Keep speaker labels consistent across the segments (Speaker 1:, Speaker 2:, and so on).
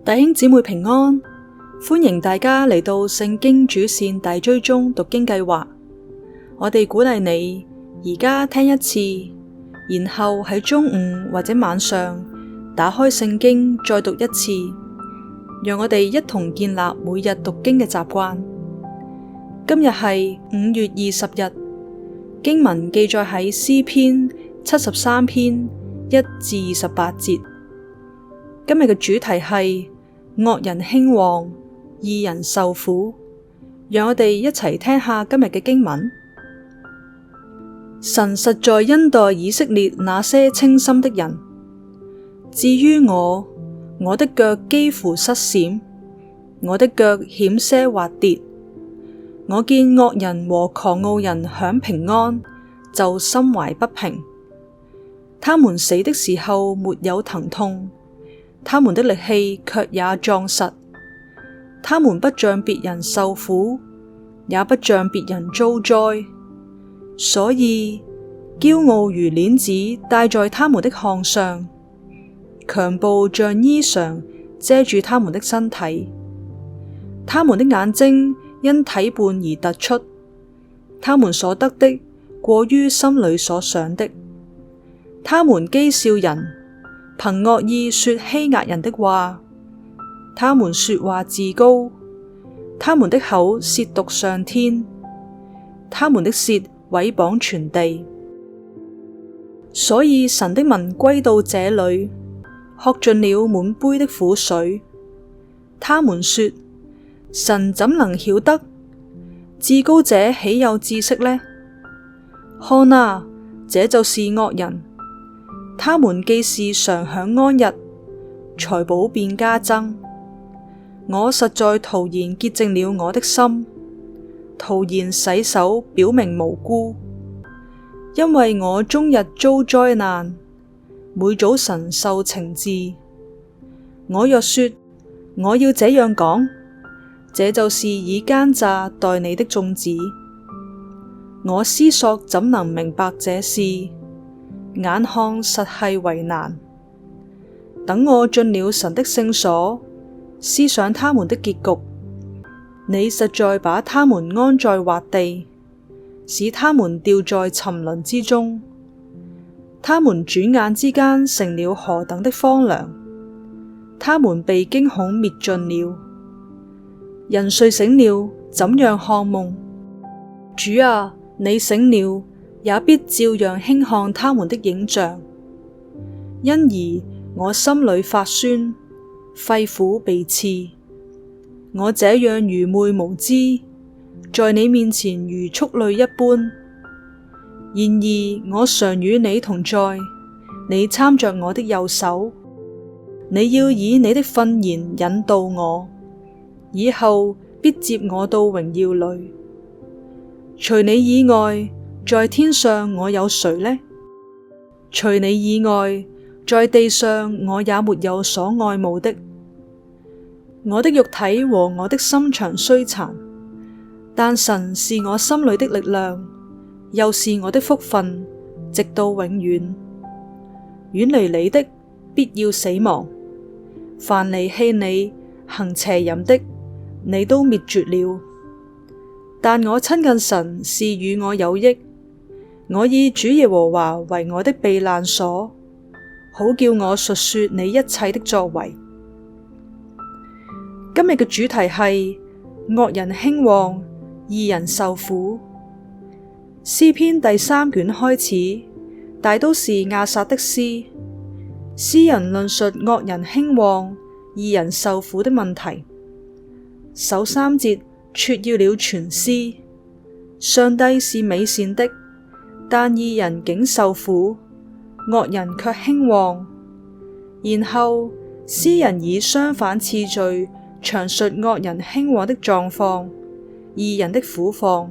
Speaker 1: 弟兄姊妹平安，歡迎大家嚟到聖經主線大追蹤讀經計劃。我哋鼓勵你而家聽一次，然後喺中午或者晚上打開聖經再讀一次，讓我哋一同建立每日讀經嘅習慣。今日係5月20日，經文記載喺詩篇73篇1至28節。今日嘅主題係惡人興旺，義人受苦。讓我哋一齊聽下今日嘅經文。神實在恩待以色列那些清心的人。至於我的腳幾乎失閃，我的腳險些滑跌。我見惡人和狂傲人享平安，就心懷不平。他們死的時候沒有疼痛，他們的力氣卻也壯實。他們不像別人受苦，也不像別人遭災。所以驕傲如鏈子戴在他們的項上，強暴像衣裳遮住他們的身體。他們的眼睛因體胖而突出，他們所得的過於心裏所想的。他們譏笑人，憑惡意說欺壓人的話。他們說話自高，他們的口褻瀆上天，他們的舌毀謗全地。所以神的民歸到這裏，喝盡了滿杯的苦水。他們說：神怎能曉得？至高者豈有知識呢？看啊，這就是惡人。他們既是常享安逸，財寶便加增。我實在徒然潔淨了我的心，徒然洗手表明無辜。因為我終日遭災難，每早晨受懲治。我若說我要這樣講，這就是以奸詐待你的眾子。我思索怎能明白這事，眼看實係為難。等我進了神的聖所，思想他們的結局，你實在把他們安在滑地，使他們掉在沉淪之中。他們轉眼之間成了何等的荒涼，他們被驚恐滅盡了。人睡醒了，怎樣看夢？主啊，你醒了，也必照樣輕看他們的影像。因而我心裏發酸，肺腑被刺。我這樣愚昧無知，在你面前如畜類一般。然而我常與你同在，你攙着我的右手，你要以你的訓言引導我，以後必接我到榮耀裏。除你以外，在天上我有誰呢？除你以外，在地上我也沒有所愛慕的。我的肉體和我的心腸衰殘，但神是我心裏的力量，又是我的福分，直到永遠。遠離你的，必要死亡；凡離棄你、行邪淫的，你都滅絕了。但我親近神是與我有益，我以主耶和華為我的避難所，好叫我述說你一切的作為。今日嘅主題係惡人興旺，義人受苦。詩篇第3卷開始，大都是亞薩的詩，詩人論述惡人興旺，義人受苦的問題。首3節撮要了全詩，上帝是美善的，但義人竟受苦，惡人卻興旺。然後詩人以相反次序詳述惡人興旺的狀況，義人的苦況。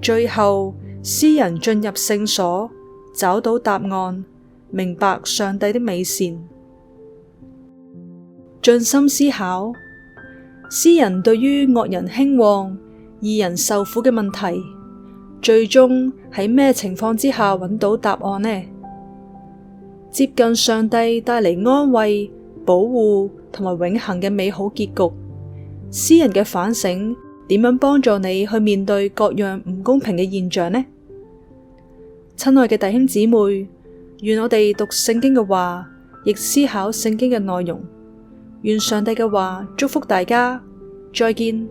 Speaker 1: 最後詩人進入聖所，找到答案，明白上帝的美善。盡心思考，詩人對於惡人興旺，義人受苦嘅問題，最終喺咩情況之下揾到答案呢？接近上帝帶嚟安慰、保護同埋永恆嘅美好結局，詩人嘅反省點樣幫助你去面對各樣唔公平嘅現象呢？親愛嘅弟兄姊妹，願我哋讀聖經嘅話，亦思考聖經嘅內容。願上帝嘅話祝福大家，再見。